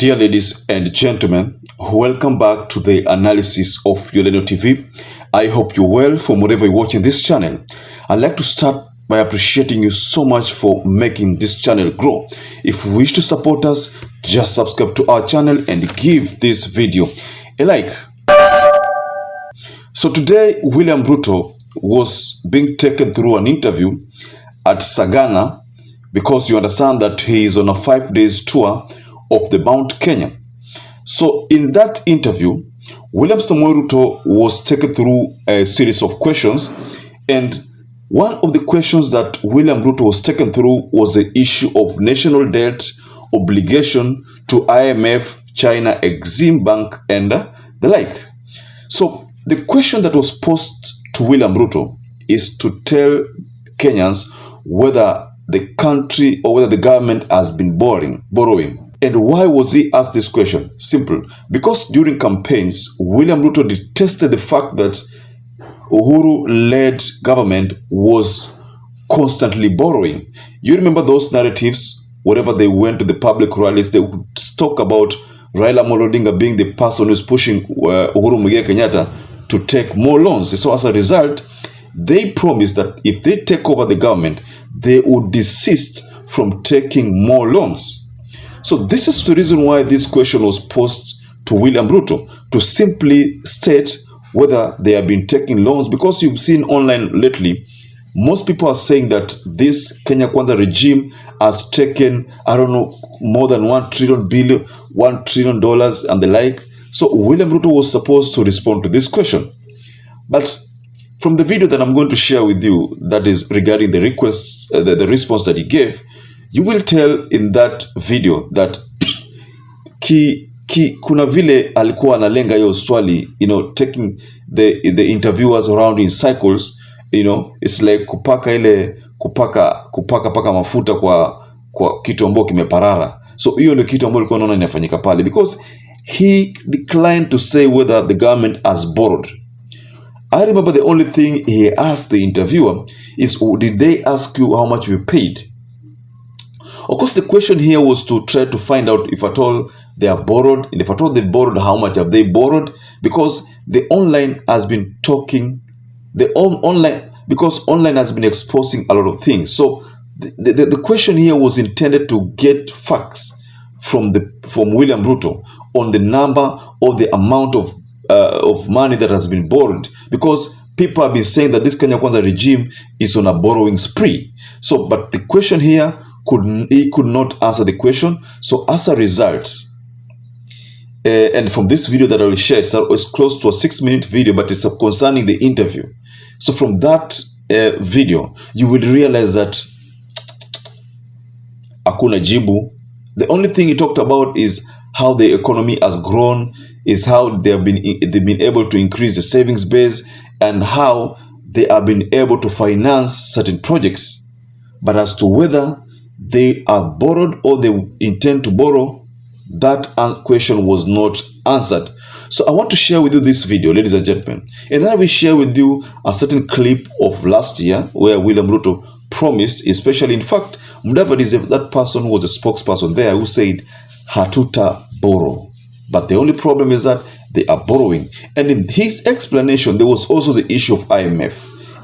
Dear ladies and gentlemen, welcome back to the analysis of YOLENO TV. I hope you're well from wherever you're watching this channel. I'd like to start by appreciating you so much for making this channel grow. If you wish to support us, just subscribe to our channel and give this video a like. So today, William Ruto was being taken through an interview at SAGANA because you understand that he is on a 5-day tour of the Mount Kenya. So in that interview, William Samuel Ruto was taken through a series of questions, and one of the questions that William Ruto was taken through was the issue of national debt obligation to IMF, China, Exim Bank, and the like. So the question that was posed to William Ruto is to tell Kenyans whether the country or whether the government has been borrowing. And why was he asked this question? Simple. Because during campaigns, William Ruto detested the fact that Uhuru-led government was constantly borrowing. You remember those narratives? Whenever they went to the public rallies, they would talk about Raila Amolo Odinga being the person who's pushing Uhuru Muigai Kenyatta to take more loans. So as a result, they promised that if they take over the government, they would desist from taking more loans. So this is the reason why this question was posed to William Ruto, to simply state whether they have been taking loans, because you've seen online lately, most people are saying that this Kenya Kwanza regime has taken, I don't know, more than $1 trillion and the like. So William Ruto was supposed to respond to this question. But from the video that I'm going to share with you, that is regarding the requests, the response that he gave, you will tell in that video that kuna vile alikuwa analenga hiyo swali, taking the interviewers around in cycles, it's like kupaka mafuta kwa kitu ambacho kimeparara. So hiyo ndio kitu ambacho alikuwa anaona inafanyika pale, because he declined to say whether the government has borrowed. I remember the only thing he asked the interviewer is, did they ask you how much you paid? Of course, the question here was to try to find out if at all they have borrowed, and if at all they borrowed, how much have they borrowed? Because the online has been talking, because online has been exposing a lot of things. So the question here was intended to get facts from William Ruto on the number or the amount of money that has been borrowed, because people have been saying that this Kenya Kwanza regime is on a borrowing spree. So, but the question here, he could not answer the question. So as a result, and from this video that I will share, it's close to a 6-minute video, but it's concerning the interview. So from that video, you will realize that hakuna jibu. The only thing he talked about is how the economy has grown, is how they've been able to increase the savings base, and how they have been able to finance certain projects. But as to whether they have borrowed or they intend to borrow, that question was not answered. So I want to share with you this video, ladies and gentlemen, and then I will share with you a certain clip of last year where William Ruto promised, especially, in fact, Mudavadi, that person who was a spokesperson there, who said hatuta borrow, but the only problem is that they are borrowing. And in his explanation, there was also the issue of IMF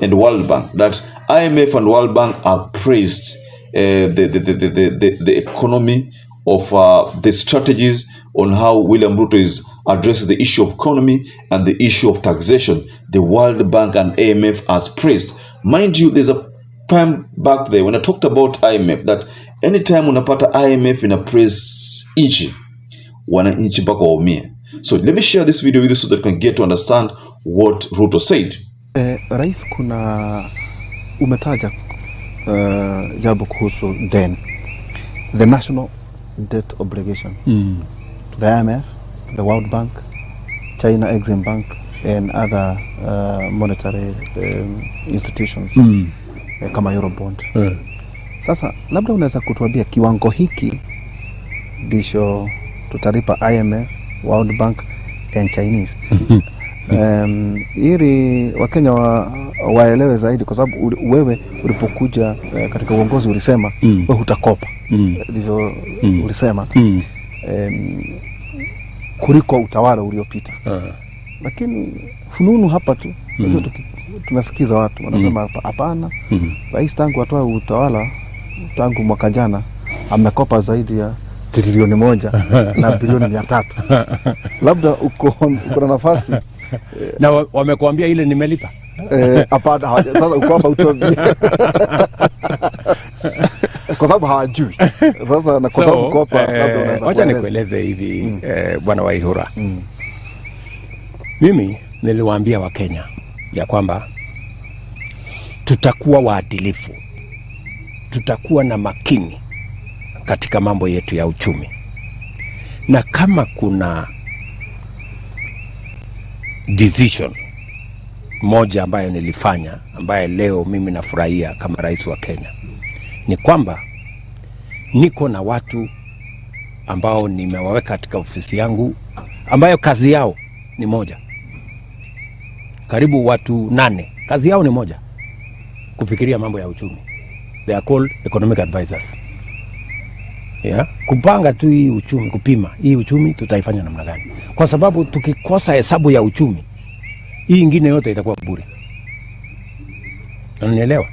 and World Bank, that IMF and World Bank have praised the economy of the strategies on how William Ruto is addressing the issue of economy and the issue of taxation. The World Bank and IMF has praised. Mind you, there's a time back there when I talked about IMF that anytime unapata IMF in a praise ichi, wananchi mpaka waumie. So let me share this video with you so that you can get to understand what Ruto said. Rais, kuna umetaja jambo kuhusu then the national debt obligation to the IMF, the World Bank, China Exim Bank, and other monetary institutions kama Eurobond. Sasa labda unaweza kutuambia kiwango hiki ndicho tutalipa IMF, World Bank and Chinese ili Wakenya waelewe zaidi, kwa sababu wewe ulipokuja katika uongozi ulisema wewe hutakopa, ndivyo ulisema. kuliko utawala uliopita. Lakini fununu hapa tu, tunasikiza watu wanasema hapana, rais tangu atoa utawala tangu mwaka jana amekopa zaidi ya trilioni 1 na bilioni 300. Labda uko na nafasi na wamekuambia ile nimelipa. Hapana, sasa uko hapa utobia. Kwa sababu hawajui. Sasa na kwa sababu kopa labda unaweza. Wacha nikueleze hivi bwana Waihura. Mimi niliwaambia Wakenya ya kwamba tutakuwa waadilifu, tutakuwa na makini katika mambo yetu ya uchumi, na kama kuna decision moja ambayo nilifanya ambaye leo mimi nafurahia kama rais wa Kenya, ni kwamba niko na watu ambao nimewaweka katika ofisi yangu ambayo kazi yao ni moja. Karibu watu 8, kazi yao ni moja, kufikiria mambo ya uchumi. They are called economic advisors. Kupanga tu hii uchumi, kupima hii uchumi tutaifanya namna gani, kwa sababu tukikosa hesabu ya uchumi hii ingine yote itakuwa bure. Unanielewa?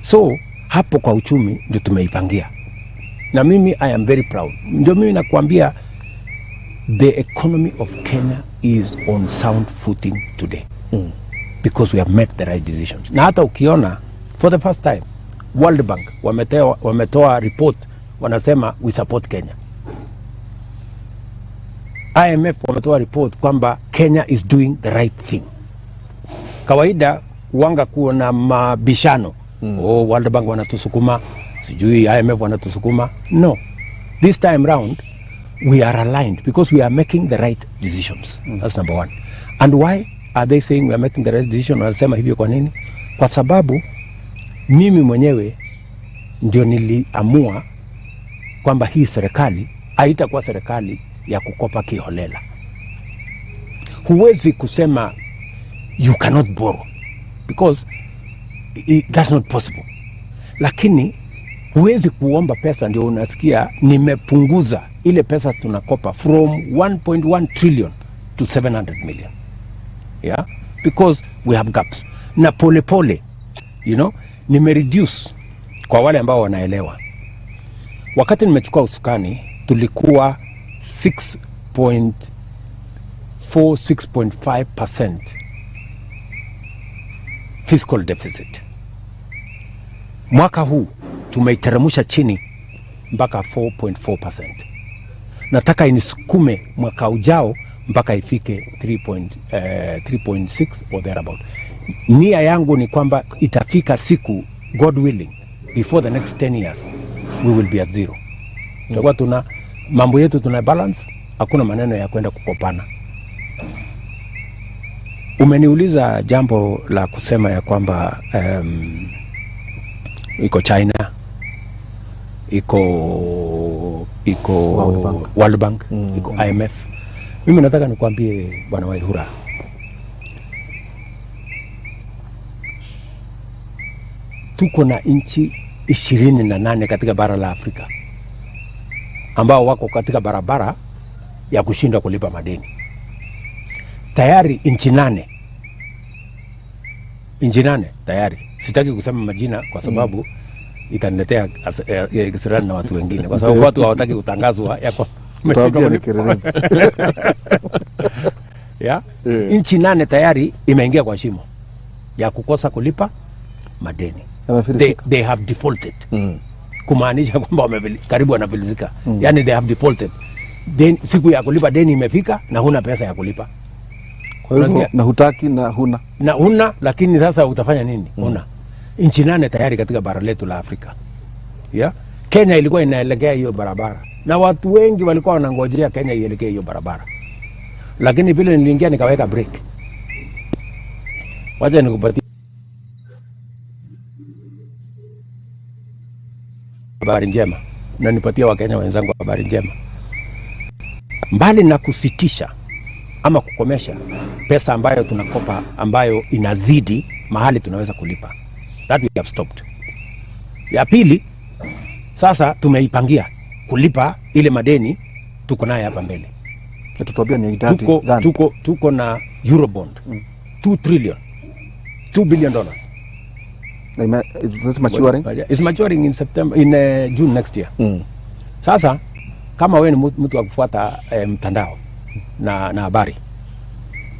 So hapo kwa uchumi ndio tumeipangia, na mimi I am very proud. Ndio mimi nakwambia the economy of Kenya is on sound footing today because we have made the right decisions. Na hata ukiona for the first time World Bank wametoa report, wanasema we support Kenya. IMF wametoa report kwamba Kenya is doing the right thing. Kawaida wanga kuona mabishano, World Bank wanatusukuma, sijui IMF wanatusukuma. No, this time round we are aligned because we are making the right decisions. That's number one. And why are they saying we are making the right decision? Wanasema hivyo kwa nini? Kwa sababu mimi mwenyewe ndio niliamua kwamba hii serikali haitakuwa serikali ya kukopa kiholela. Huwezi kusema you cannot borrow because that's not possible. Lakini huwezi kuomba pesa ndio unasikia nimepunguza ile pesa tunakopa from 1.1 trillion to 700 million. Because we have gaps. Na pole pole, nimereduce kwa wale ambao wanaelewa. Wakati nimechukua usukani tulikuwa 6.5% fiscal deficit. Mwaka huu tumeiteremsha chini mpaka 4.4%. Nataka inisukume mwaka ujao mpaka ifike 3.6 or thereabout. Nia yangu ni kwamba itafika siku, God willing, before the next 10 years we will be at zero. Tutakuwa tuna mambo yetu tuna balance, hakuna maneno ya kwenda kukopana. Umeniuliza jambo la kusema ya kwamba iko China, iko World Bank, iko IMF. Mimi nataka nikwambie bwana Waihura, tuko na nchi 28 katika bara la Afrika ambao wako katika barabara ya kushindwa kulipa madeni. Tayari nchi 8 tayari. Sitaki kusema majina kwa sababu itaniletea kisirani na watu wengine, kwa sababu watu hawataki kutangazwa yako. Nchi 8 tayari imeingia kwa shimo ya kukosa kulipa madeni. They have defaulted. Kumaanisha kwamba karibu wanafilisika. Yani they have defaulted. Siku ya kulipa deni imefika na huna pesa ya kulipa. Kwa hivyo na hutaki na huna. Lakini sasa utafanya nini? Huna. Nchi 8 tayari katika bara letu la Afrika. Kenya ilikuwa inaelekea hiyo barabara, na watu wengi walikuwa wanangojea Kenya ielekee hiyo barabara, lakini vile niliingia nikaweka break. Wacha nikupatie habari njema, na nipatie Wakenya wenzangu habari njema. Mbali na kusitisha ama kukomesha pesa ambayo tunakopa ambayo inazidi mahali tunaweza kulipa, that we have stopped. Ya pili, sasa tumeipangia kulipa ile madeni tuko naye hapa mbele. Tutuambia ni idadi gani? Tuko na Eurobond 2 trillion, $2 billion. Is it maturing? It's maturing in September, in June next year. Sasa kama wewe ni mtu wa kufuata mtandao na habari,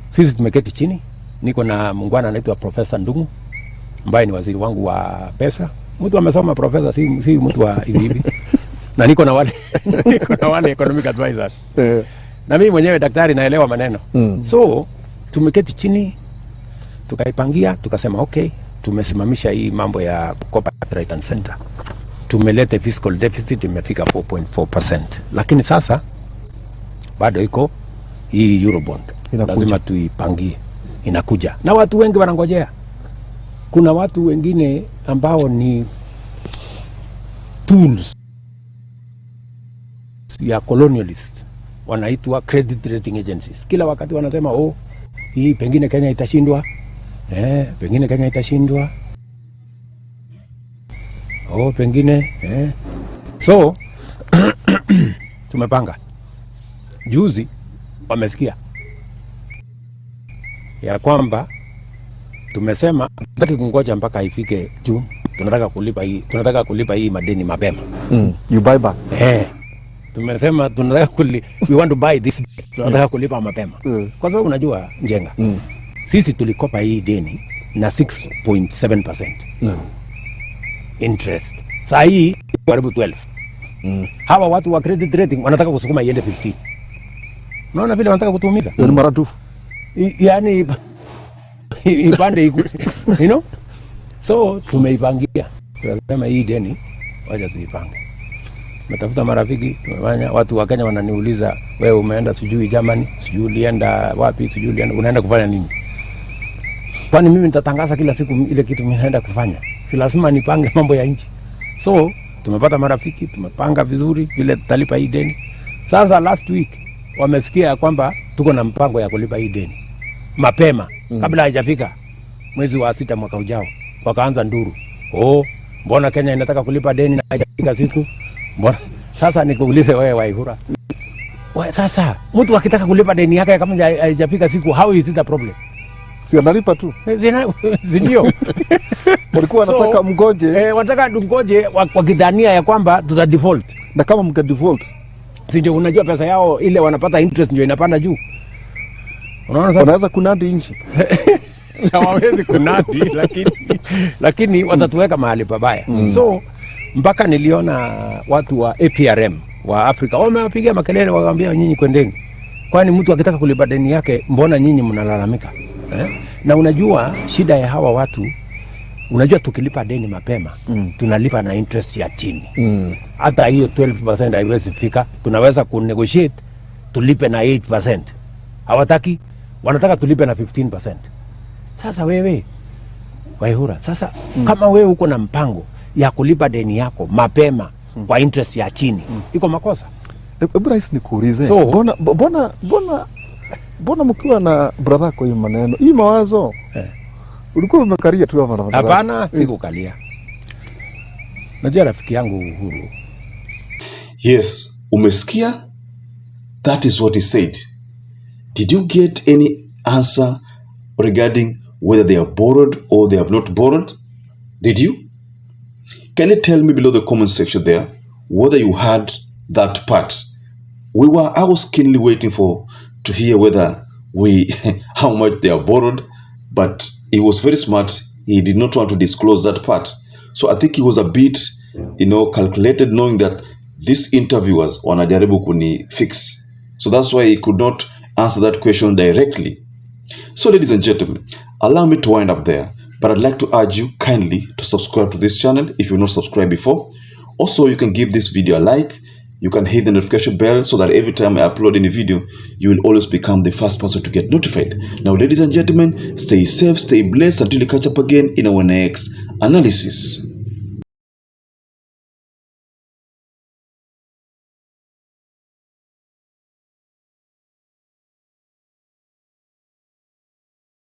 sisi tumeketi chini, niko na mungwana anaitwa Profesa Ndungu ambaye ni waziri wangu wa pesa. Mtu amesoma profesa, si mtu wa hivi. Na niko na wale economic advisors. Na mimi mwenyewe daktari naelewa maneno. So tumeketi chini tukaipangia, tukasema okay, tumesimamisha hii mambo ya kukopa right and center. Tumeleta fiscal deficit imefika 4.4%. Lakini sasa bado iko hii Eurobond. Lazima tuipangie. Inakuja. Na watu wengi wanangojea. Kuna watu wengine ambao ni tools ya colonialist, wanaitwa credit rating agencies. Kila wakati wanasema hii pengine Kenya itashindwa. Pengine Kenya itashindwa. Pengine So tumepanga. Juzi wamesikia ya kwamba tumesema tunataka kungoja mpaka ifike June. Tunataka kulipa hii madeni mapema. You buy back. Tumesema we want to buy this. Tunataka kulipa mapema. Kwa sababu unajua Njenga. Sisi tulikopa hii deni na 6.7% interest. Sasa hii karibu 12. Hawa watu wa credit rating wanataka kusukuma iende 15. Unaona vile wanataka kutuumiza? Ni maradufu. Yaani ipande So tumeipangia. Tunasema hii deni wacha tuipange. Metafuta marafiki, tumefanya. Watu wa Kenya wananiuliza, wewe umeenda sijui Germany, sijui ulienda wapi, sijui unaenda kufanya nini? Kwani mimi nitatangaza kila siku ile kitu mimi naenda kufanya? Si lazima nipange mambo ya nchi. So tumepata marafiki, tumepanga vizuri vile tutalipa hii deni. Sasa last week wamesikia kwamba tuko na mpango ya kulipa hii deni mapema kabla haijafika mwezi wa 6 mwaka ujao. Wakaanza nduru. Mbona Kenya inataka kulipa deni na haijafika siku? Mbona? Sasa nikuulize wewe Waihura. Sasa mtu akitaka kulipa deni yake kama haijafika siku, how is it a problem? Si analipa tu. Ndio. Walikuwa wanataka mgoje. Wanataka tungoje wakidhania ya kwamba tuta default. Na kama mka default, si ndio unajua pesa yao ile wanapata interest ndio inapanda juu. Unaona sasa? Wanaweza kunadi nchi. Hawawezi kunadi lakini watatuweka mahali pabaya. So mpaka niliona watu wa APRM wa Afrika wamewapigia makelele wakamwambia nyinyi kwendeni. Kwani mtu akitaka kulipa deni yake mbona nyinyi mnalalamika? Na unajua shida ya hawa watu, unajua tukilipa deni mapema tunalipa na interest ya chini. Hata hiyo 12% haiwezi fika. Tunaweza kunegotiate tulipe na 8%. Hawataki, wanataka tulipe na 15%. Sasa wewe Waihura, sasa kama wewe uko na mpango ya kulipa deni yako mapema kwa interest ya chini, iko makosa. Rais nikuulize. So, Bona mkiwa na brother kwa hiyo maneno, hii mawazo ulikuwa umekalia tu hapa na hapana, sikukalia. Najua rafiki yangu Uhuru. Yes, umesikia? That is what he said. Did you get any answer regarding whether they are borrowed or they have not borrowed? Did you? Can you tell me below the comment section there whether you heard that part? I was keenly waiting to hear whether how much they are borrowed, but he was very smart. He did not want to disclose that part. So I think he was a bit, calculated, knowing that these interviewers wanajaribu kuni fix. So that's why he could not answer that question directly. So ladies and gentlemen, allow me to wind up there, but I'd like to urge you kindly to subscribe to this channel if you've not subscribed before. Also, you can give this video a like. You can hit the notification bell so that every time I upload any video, you will always become the first person to get notified. Now, ladies and gentlemen, stay safe, stay blessed until we catch up again in our next analysis.